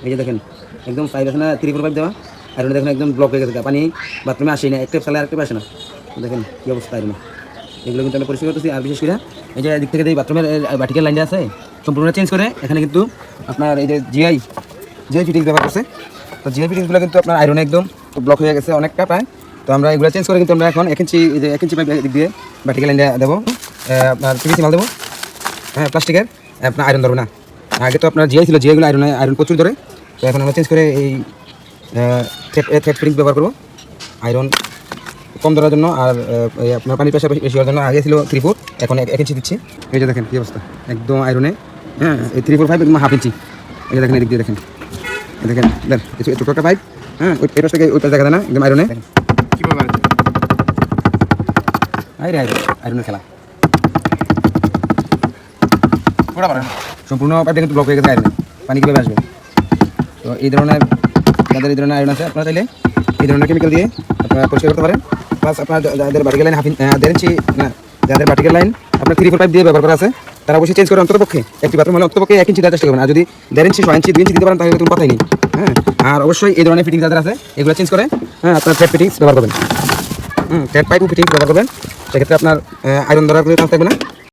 এই যে দেখেন একদম পাইপ আছে না 3-4 পাইপ দেওয়া, আয়রন দেখেন একদম ব্লক হয়ে গেছে, পানি বাথরুমে আসেই না, একটা চালে আরেকটা আসে না। দেখেন কী অবস্থা আয়রন, এগুলো কিন্তু আমরা পরিষ্কার করতেছি। আর বিশেষ করে এই যে দিক থেকে যে বাথরুমের ভার্টিক্যাল লাইনটা আছে সম্পূর্ণ চেঞ্জ করে এখানে কিন্তু আপনার এই যে জিআই ফিটিংস ব্যবহার করছে। তো জিআই ফিটিংসগুলো কিন্তু আপনার আয়রনে একদম ব্লক হয়ে গেছে অনেকটা প্রায়। তো আমরা এগুলো চেঞ্জ করে কিন্তু আমরা এখন 1 ইঞ্চি এই যে 1 ইঞ্চি পাইপ দিক দিয়ে ভার্টিক্যাল লাইনটা দেবো, আপনার পিভিসি মাল দেবো, হ্যাঁ প্লাস্টিকের, আপনার আয়রন ধরবে না। আগে তো আপনার জিআই ছিল, জিআইগুলো আয়রন প্রচুর ধরে। তো এখন আমরা চেঞ্জ করে এই থ্রেড ফিটিংস ব্যবহার করবো আয়রন কম ধরার জন্য। আর আপনার পানির প্রেশার বেশি হওয়ার জন্য আগে ছিল 3 ফুট, এখন 1 ইঞ্চি দিচ্ছি। এই যে দেখেন কী অবস্থা একদম আয়রনে, হ্যাঁ এই 3, 4, 5 একদম হাফ ইঞ্চি। এই যে দেখেন এদিক দিয়ে দেখেন, দেখেন দেন ছোটো একটা পাইপ, হ্যাঁ ওই পাশ থেকে ওই পাশ দেখা যায় না, একদম আয়রনে কীভাবে আয়রনের খেলা সম্পূর্ণ পাইপটা কিন্তু ব্লক হয়ে গেছে আয়রনে, পানি কীভাবে আসবে। তো এই ধরনের যাদের এই ধরনের আয়রন আছে আপনারা চাইলে এই ধরনের কেমিক্যাল দিয়ে আপনারা পরিষ্কার করতে পারেন। প্লাস আপনার যাদের ভার্টিক্যাল লাইন 1.5 ইঞ্চি না, যাদের ভার্টিক্যাল লাইন আপনার 3, 4 পাইপ দিয়ে ব্যবহার করা আছে তারা অবশ্যই চেঞ্জ করে অন্ততপক্ষে একটি বাথরুম হলে অন্ততপক্ষে 1 ইঞ্চি দেওয়ার চেষ্টা করবেন। আর যদি 1.5 ইঞ্চি, 6 ইঞ্চি, 2 ইঞ্চি দিতে পারেন তাহলে কোনো কথাই নেই, হ্যাঁ। আর অবশ্যই এই ধরনের ফিটিংস যাদের আছে এগুলো চেঞ্জ করে, হ্যাঁ আপনার থ্রেড ফিটিংস ব্যবহার করবেন, থ্রেড পাইপ ফিটিংস ব্যবহার করবেন। সেক্ষেত্রে আপনার আয়রন ধরার কোনো চান্স থাকবে না।